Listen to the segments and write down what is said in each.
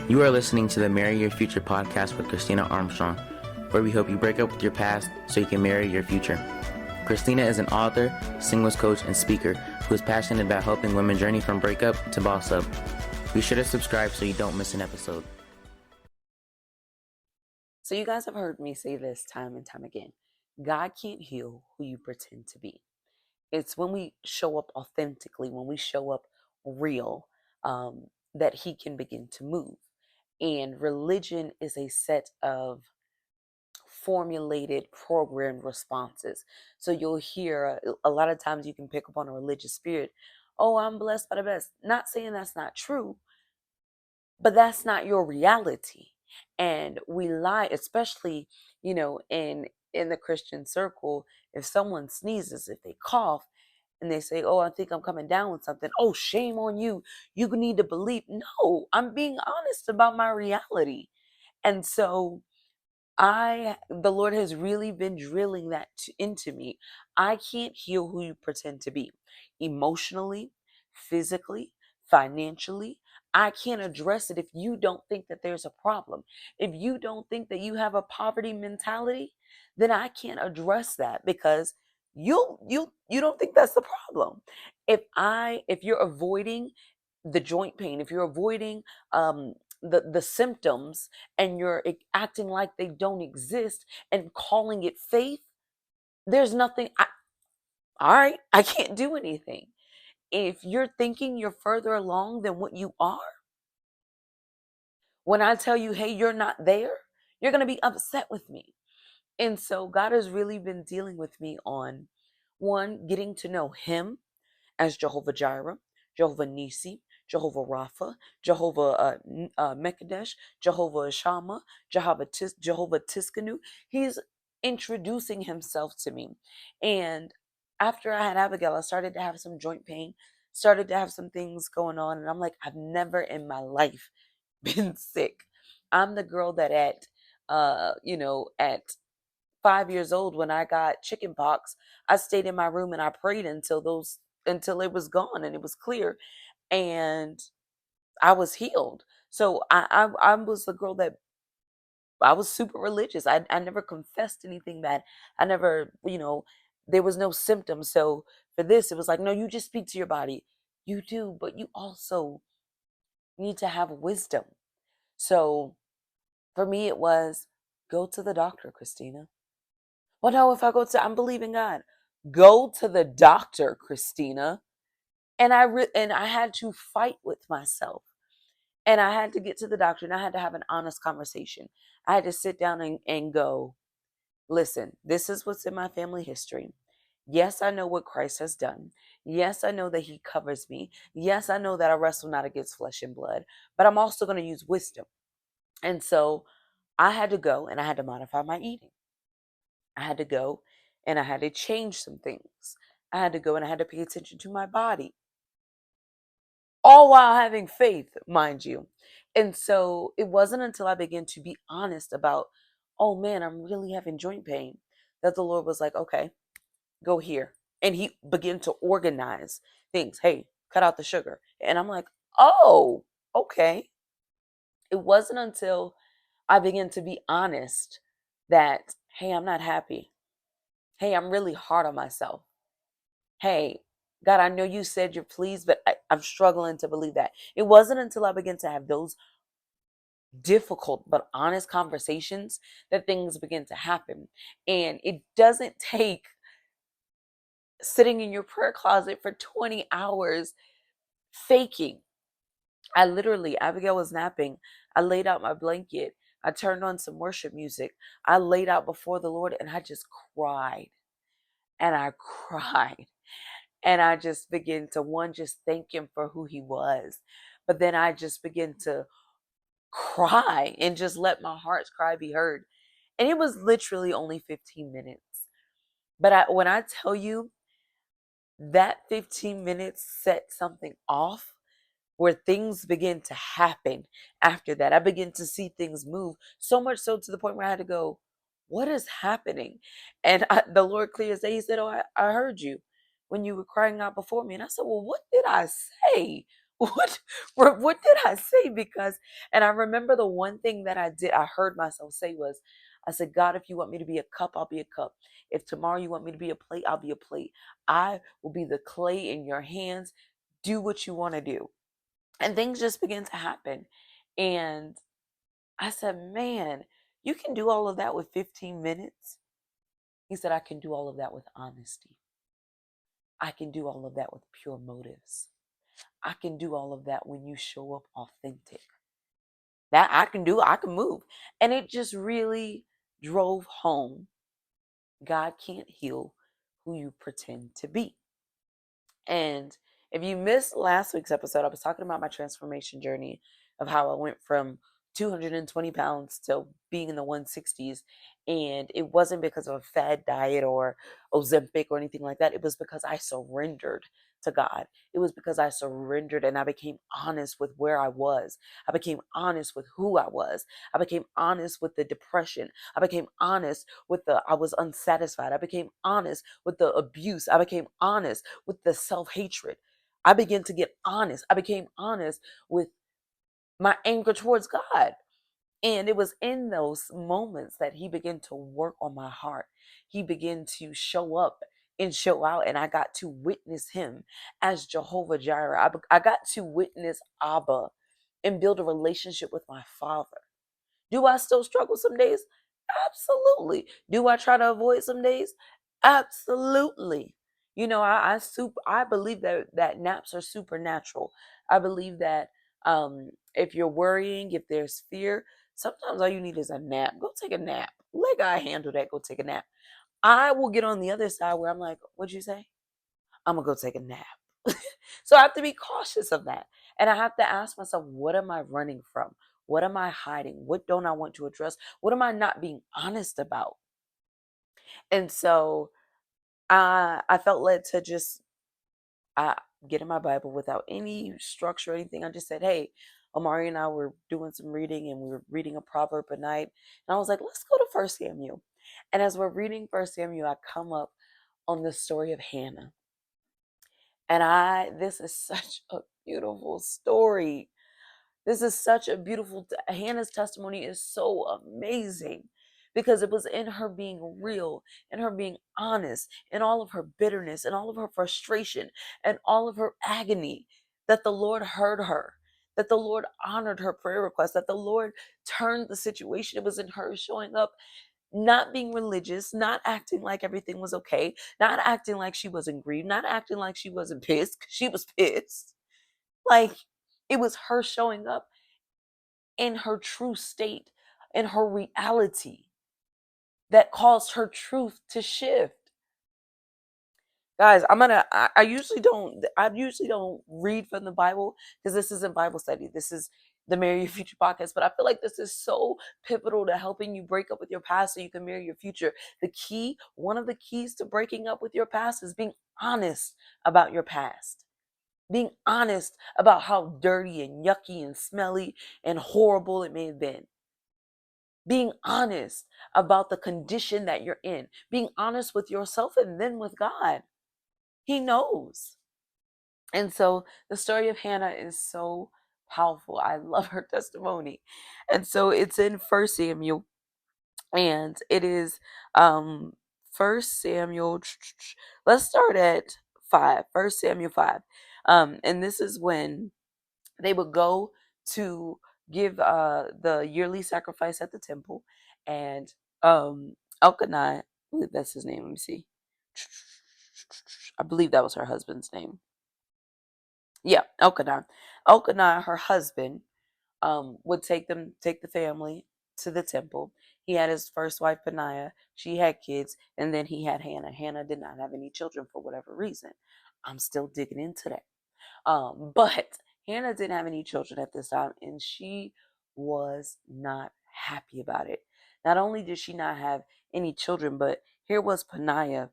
You are listening to the Marry Your Future podcast with Christina Armstrong, where we help you break up with your past so you can marry your future. Christina is an author, singles coach, and speaker who is passionate about helping women journey from breakup to boss up. Be sure to subscribe so you don't miss an episode. So you guys have heard me say this time and time again. God can't heal who you pretend to be. It's when we show up authentically, when we show up real, that he can begin to move. And religion is a set of formulated, programmed responses. So you'll hear a lot of times you can pick up on a religious spirit. Oh, I'm blessed by the best. Not saying that's not true, but that's not your reality. And we lie, especially, in the Christian circle. If someone sneezes, if they cough, and they say, oh, I think I'm coming down with something. Oh, shame on you. You need to believe. No, I'm being honest about my reality. And so the Lord has really been drilling that into me. I can't heal who you pretend to be emotionally, physically, financially. I can't address it if you don't think that there's a problem. If you don't think that you have a poverty mentality, then I can't address that because you don't think that's the problem. If you're avoiding the joint pain, if you're avoiding the symptoms, and you're acting like they don't exist and calling it faith, there's nothing. All right, I can't do anything. If you're thinking you're further along than what you are, when I tell you, hey, you're not there, you're going to be upset with me. And so God has really been dealing with me on one, getting to know Him as Jehovah Jireh, Jehovah Nisi, Jehovah Rapha, Jehovah Mekadesh, Jehovah Shammah, Jehovah Tiskanu. He's introducing himself to me. And after I had Abigail, I started to have some joint pain, started to have some things going on. And I'm like, I've never in my life been sick. I'm the girl that at 5 years old, when I got chicken pox, I stayed in my room and I prayed until it was gone and it was clear, and I was healed. So I was the girl that I was super religious. I never confessed anything bad. I never, there was no symptoms. So for this, it was like, no, you just speak to your body. You do, but you also need to have wisdom. So for me, it was go to the doctor, Christina. Well, no, if I go to, I'm believing God. Go to the doctor, Christina. And I had to fight with myself. And I had to get to the doctor and I had to have an honest conversation. I had to sit down and go, listen, this is what's in my family history. Yes, I know what Christ has done. Yes, I know that he covers me. Yes, I know that I wrestle not against flesh and blood, but I'm also going to use wisdom. And so I had to go and I had to modify my eating. I had to go and I had to change some things. I had to go and I had to pay attention to my body, all while having faith, mind you. And so it wasn't until I began to be honest about, oh man, I'm really having joint pain, that the Lord was like, okay, go here. And he began to organize things. Hey, cut out the sugar. And I'm like, oh, okay. It wasn't until I began to be honest that, hey, I'm not happy. Hey, I'm really hard on myself. Hey, God, I know you said you're pleased, but I'm struggling to believe that. It wasn't until I began to have those difficult but honest conversations that things begin to happen. And it doesn't take sitting in your prayer closet for 20 hours faking. Abigail was napping. I laid out my blanket. I turned on some worship music. I laid out before the Lord and I just cried. And I cried. And I just began to, one, just thank him for who he was. But then I just began to cry and just let my heart's cry be heard. And it was literally only 15 minutes. But when I tell you that 15 minutes set something off, where things begin to happen after that. I began to see things move, so much so to the point where I had to go, what is happening? And the Lord clear as day, he said, oh, I heard you when you were crying out before me. And I said, well, what did I say? what did I say? Because, and I remember the one thing that I heard myself say was, I said, God, if you want me to be a cup, I'll be a cup. If tomorrow you want me to be a plate, I'll be a plate. I will be the clay in your hands. Do what you want to do. And things just began to happen. And I said, man, you can do all of that with 15 minutes. He said, I can do all of that with honesty. I can do all of that with pure motives. I can do all of that when you show up authentic. That I can do, I can move. And it just really drove home. God can't heal who you pretend to be. And if you missed last week's episode, I was talking about my transformation journey of how I went from 220 pounds to being in the 160s. And it wasn't because of a fad diet or Ozempic or anything like that. It was because I surrendered to God. It was because I surrendered and I became honest with where I was. I became honest with who I was. I became honest with the depression. I became honest with I was unsatisfied. I became honest with the abuse. I became honest with the self-hatred. I began to get honest. I became honest with my anger towards God. And it was in those moments that he began to work on my heart. He began to show up and show out, and I got to witness him as Jehovah Jireh. I got to witness Abba and build a relationship with my father. Do I still struggle some days? Absolutely. Do I try to avoid some days? Absolutely. You know, I believe that naps are supernatural. I believe that if you're worrying, if there's fear, sometimes all you need is a nap. Go take a nap. Let God handle that. Go take a nap. I will get on the other side where I'm like, what'd you say? I'm gonna go take a nap. So I have to be cautious of that. And I have to ask myself, what am I running from? What am I hiding? What don't I want to address? What am I not being honest about? And so I felt led to just I get in my Bible without any structure or anything. I just said, hey, Amari and I were doing some reading and we were reading a proverb a night. And I was like, let's go to First Samuel. And as we're reading First Samuel, I come up on the story of Hannah. And this is such a beautiful story. This is such a beautiful, Hannah's testimony is so amazing because it was in her being real, in her being honest, in all of her bitterness, and all of her frustration, and all of her agony that the Lord heard her, that the Lord honored her prayer request, that the Lord turned the situation. It was in her showing up, not being religious, not acting like everything was okay, not acting like she wasn't grieved, not acting like she wasn't pissed, 'cause she was pissed. Like, it was her showing up in her true state, in her reality, that caused her truth to shift. Guys, I usually don't read from the Bible because this isn't Bible study. This is the Marry Your Future podcast. But I feel like this is so pivotal to helping you break up with your past so you can marry your future. One of the keys to breaking up with your past is being honest about your past. Being honest about how dirty and yucky and smelly and horrible it may have been. Being honest about the condition that you're in. Being honest with yourself and then with God. He knows. And so the story of Hannah is so powerful. I love her testimony. And so it's in First Samuel, and it is First Samuel. Let's start at 5. First Samuel 5. And this is when they would go to give the yearly sacrifice at the temple, and Elkanah, I believe that's his name. Let me see. I believe that was her husband's name. Yeah, Elkanah. Elkanah, her husband, would take the family to the temple. He had his first wife, Peninnah. She had kids, and then he had Hannah. Hannah did not have any children for whatever reason. I'm still digging into that. But Hannah didn't have any children at this time, and she was not happy about it. Not only did she not have any children, but here was Peninnah,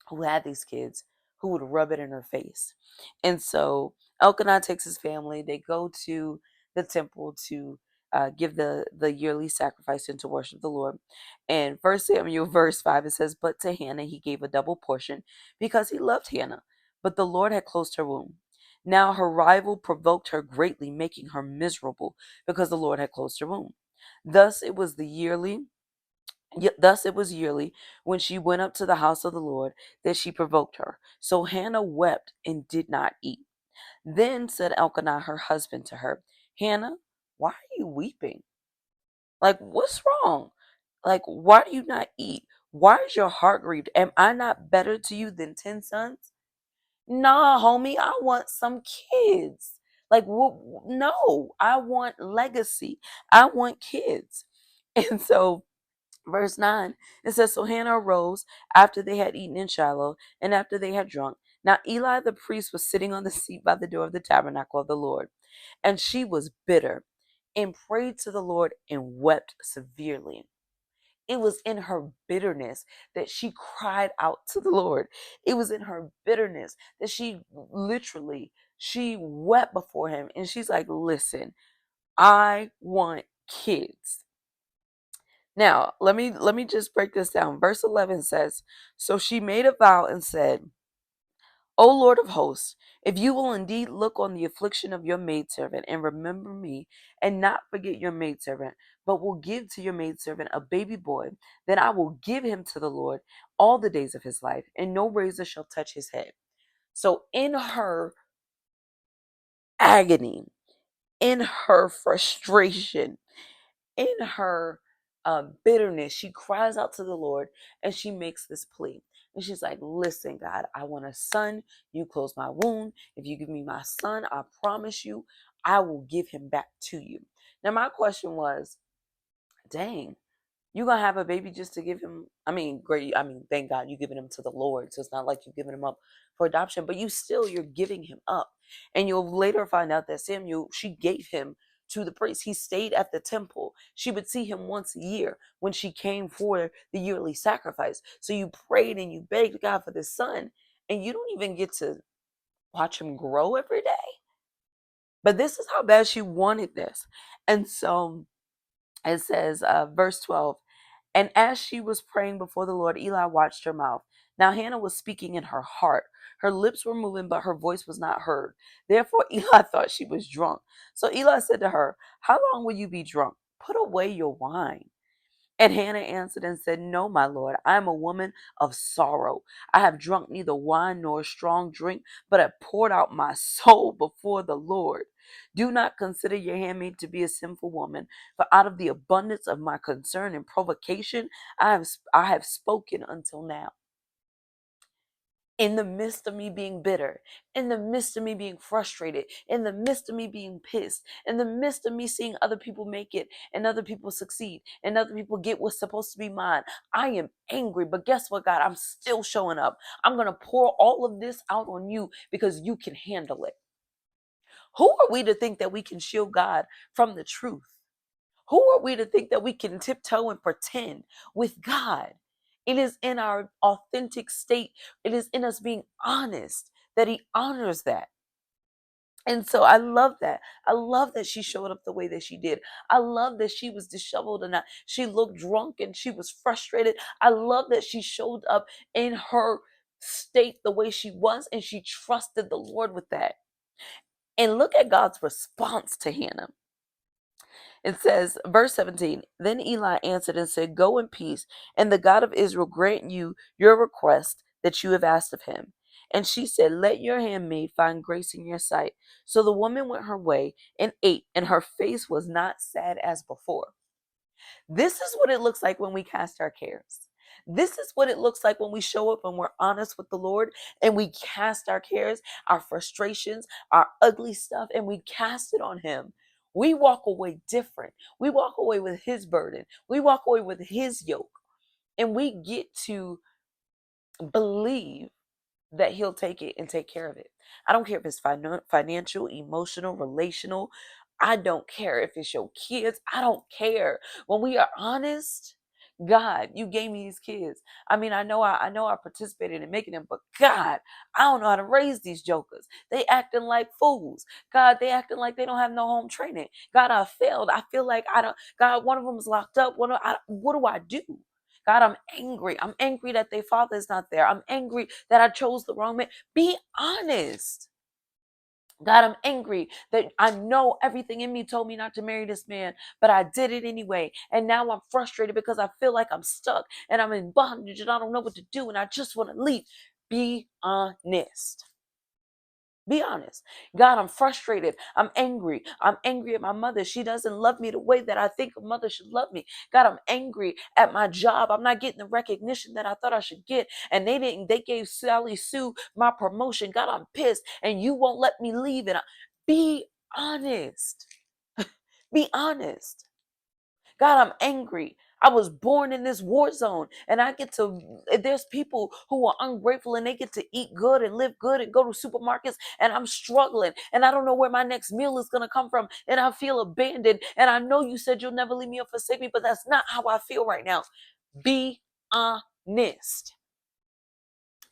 who had these kids, who would rub it in her face. And so Elkanah takes his family. They go to the temple to give the yearly sacrifice and to worship the Lord. And First Samuel verse 5, it says, but to Hannah he gave a double portion because he loved Hannah. But the Lord had closed her womb. Now her rival provoked her greatly, making her miserable, because the Lord had closed her womb. Thus it was the yearly Thus it was yearly, when she went up to the house of the Lord, that she provoked her. So Hannah wept and did not eat. Then said Elkanah her husband to her, Hannah, why are you weeping? Like, what's wrong? Like, why do you not eat? Why is your heart grieved? Am I not better to you than 10 sons? Nah, homie, I want some kids. Like, no, I want legacy. I want kids. And so verse 9, it says, So Hannah arose after they had eaten in Shiloh, and after they had drunk. Now Eli the priest was sitting on the seat by the door of the tabernacle of the Lord, and she was bitter, and prayed to the Lord, and wept severely. It was in her bitterness that she cried out to the Lord. It was in her bitterness that she wept before him, and she's like, listen, I want kids. Now, let me just break this down. Verse 11 says, So she made a vow and said, O Lord of hosts, if you will indeed look on the affliction of your maidservant and remember me, and not forget your maidservant, but will give to your maidservant a baby boy, then I will give him to the Lord all the days of his life, and no razor shall touch his head. So in her agony, in her frustration, in her bitterness, she cries out to the Lord, and she makes this plea. And she's like, listen, God, I want a son. You close my womb. If you give me my son, I promise you, I will give him back to you. Now, my question was, dang, you gonna have a baby just to give him? I mean, great. I mean, thank God you giving him to the Lord. So it's not like you're giving him up for adoption, but you're giving him up. And you'll later find out that Samuel, she gave him to the priest. He stayed at the temple. She would see him once a year when she came for the yearly sacrifice. So you prayed and you begged God for this son, and you don't even get to watch him grow every day. But this is how bad she wanted this. And so it says, verse 12, and as she was praying before the Lord, Eli watched her mouth. Now Hannah was speaking in her heart. Her lips were moving, but her voice was not heard. Therefore Eli thought she was drunk. So Eli said to her, How long will you be drunk? Put away your wine. And Hannah answered and said, No, my Lord, I am a woman of sorrow. I have drunk neither wine nor strong drink, but have poured out my soul before the Lord. Do not consider your handmaid to be a sinful woman, for out of the abundance of my concern and provocation, I have spoken until now. In the midst of me being bitter, in the midst of me being frustrated, in the midst of me being pissed, in the midst of me seeing other people make it and other people succeed and other people get what's supposed to be mine, I am angry. But guess what, God? I'm still showing up. I'm going to pour all of this out on you because you can handle it. Who are we to think that we can shield God from the truth? Who are we to think that we can tiptoe and pretend with God? It is in our authentic state, it is in us being honest that He honors that. And so I love that. I love that she showed up the way that she did. I love that she was disheveled and she looked drunk and she was frustrated. I love that she showed up in her state the way she was, and she trusted the Lord with that. And look at God's response to Hannah. It says, verse 17, Then Eli answered and said, Go in peace, and the God of Israel grant you your request that you have asked of him. And she said, Let your handmaid find grace in your sight. So the woman went her way and ate, and her face was not sad as before. This is what it looks like when we cast our cares. This is what it looks like when we show up and we're honest with the Lord, and we cast our cares, our frustrations, our ugly stuff, and we cast it on Him. We walk away different. We walk away with His burden. We walk away with His yoke. And we get to believe that He'll take it and take care of it. I don't care if it's financial, emotional, relational. I don't care if it's your kids. I don't care. When we are honest, God, you gave me these kids. I mean, I know I participated in making them, but God, I don't know how to raise these jokers. They acting like fools. God, they acting like they don't have no home training. God, I failed. I feel like I don't. God, one of them is locked up. What do I do? God, I'm angry. I'm angry that their father is not there. I'm angry that I chose the wrong man. Be honest. God, I'm angry that I know everything in me told me not to marry this man, but I did it anyway. And now I'm frustrated because I feel like I'm stuck and I'm in bondage and I don't know what to do and I just want to leave. Be honest. Be honest. God, I'm frustrated. I'm angry. I'm angry at my mother. She doesn't love me the way that I think a mother should love me. God, I'm angry at my job. I'm not getting the recognition that I thought I should get. And they didn't, they gave Sally Sue my promotion. God, I'm pissed. And you won't let me leave. Be honest. Be honest. God, I'm angry. I was born in this war zone and there's people who are ungrateful and they get to eat good and live good and go to supermarkets and I'm struggling and I don't know where my next meal is going to come from and I feel abandoned and I know you said you'll never leave me or forsake me, but that's not how I feel right now. Be honest.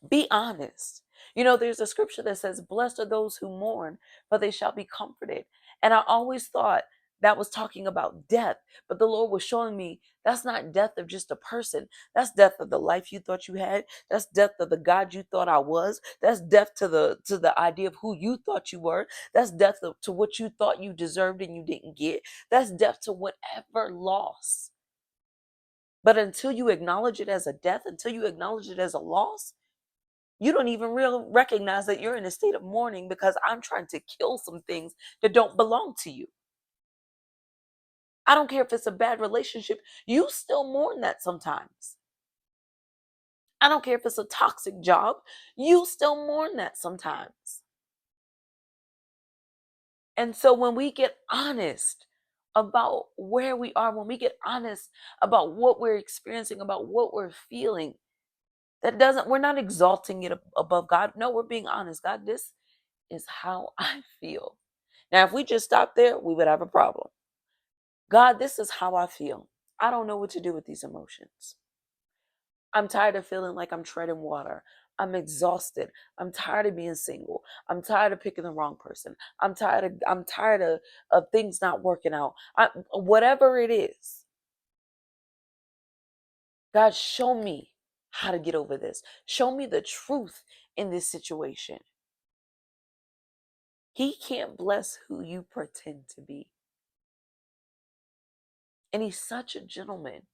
Be honest. You know, there's a scripture that says, blessed are those who mourn, for they shall be comforted. And I always thought that was talking about death, but the Lord was showing me that's not death of just a person. That's death of the life you thought you had. That's death of the God you thought I was. That's death to the idea of who you thought you were. That's death to what you thought you deserved and you didn't get. That's death to whatever loss. But until you acknowledge it as a death, until you acknowledge it as a loss, you don't even recognize that you're in a state of mourning because I'm trying to kill some things that don't belong to you. I don't care if it's a bad relationship. You still mourn that sometimes. I don't care if it's a toxic job. You still mourn that sometimes. And so when we get honest about where we are, when we get honest about what we're experiencing, about what we're feeling, we're not exalting it above God. No, we're being honest. God, this is how I feel. Now, if we just stop there, we would have a problem. God, this is how I feel. I don't know what to do with these emotions. I'm tired of feeling like I'm treading water. I'm exhausted. I'm tired of being single. I'm tired of picking the wrong person. I'm tired of things not working out. Whatever it is, God, show me how to get over this. Show me the truth in this situation. He can't bless who you pretend to be. And he's such a gentleman.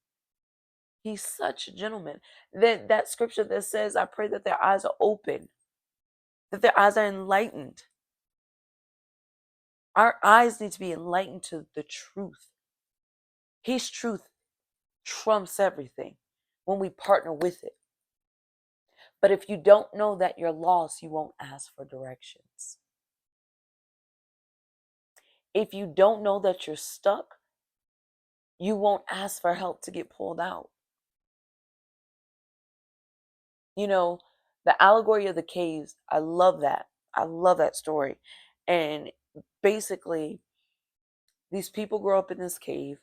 He's such a gentleman. That scripture that says, I pray that their eyes are open, that their eyes are enlightened. Our eyes need to be enlightened to the truth. His truth trumps everything when we partner with it. But if you don't know that you're lost, you won't ask for directions. If you don't know that you're stuck, you won't ask for help to get pulled out. You know, the allegory of the caves, I love that. I love that story. And basically, these people grow up in this cave.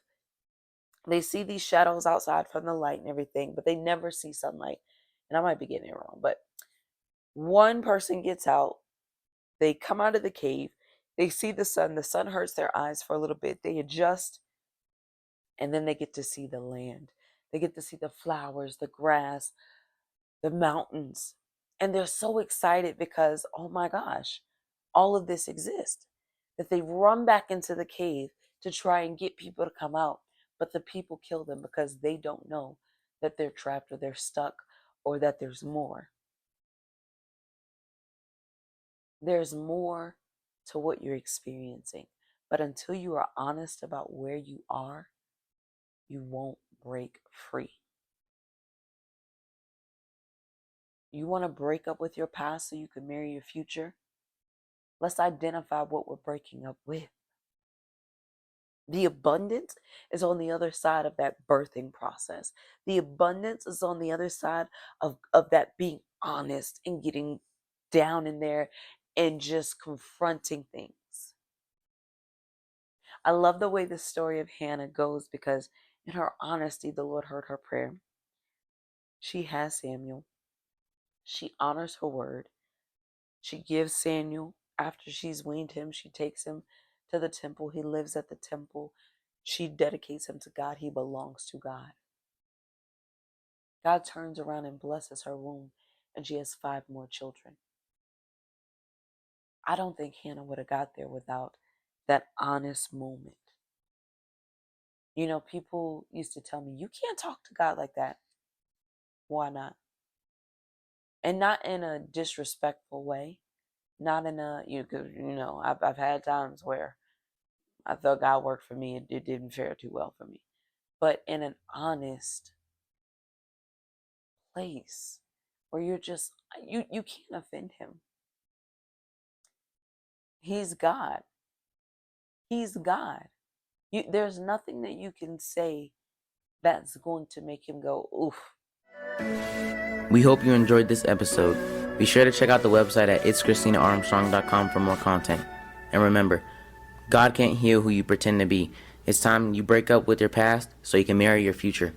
They see these shadows outside from the light and everything, but they never see sunlight. And I might be getting it wrong, but one person gets out. They come out of the cave. They see the sun. The sun hurts their eyes for a little bit. They adjust, and then they get to see the land. They get to see the flowers, the grass, the mountains. And they're so excited because, oh my gosh, all of this exists. That they run back into the cave to try and get people to come out. But the people kill them because they don't know that they're trapped or they're stuck or that there's more. There's more to what you're experiencing. But until you are honest about where you are, you won't break free. You want to break up with your past so you can marry your future? Let's identify what we're breaking up with. The abundance is on the other side of that birthing process. The abundance is on the other side of that being honest and getting down in there and just confronting things. I love the way the story of Hannah goes because in her honesty, the Lord heard her prayer. She has Samuel. She honors her word. She gives Samuel, after she's weaned him, she takes him to the temple. He lives at the temple. She dedicates him to God. He belongs to God. God turns around and blesses her womb, and she has 5 more children. I don't think Hannah would have got there without that honest moment. People used to tell me, you can't talk to God like that. Why not? And not in a disrespectful way. Not in a, I've had times where I thought God worked for me. It didn't fare too well for me. But in an honest place where you're just, you can't offend Him. He's God. He's God. There's nothing that you can say that's going to make Him go, oof. We hope you enjoyed this episode. Be sure to check out the website at itschristinaarmstrong.com for more content. And remember, God can't heal who you pretend to be. It's time you break up with your past so you can marry your future.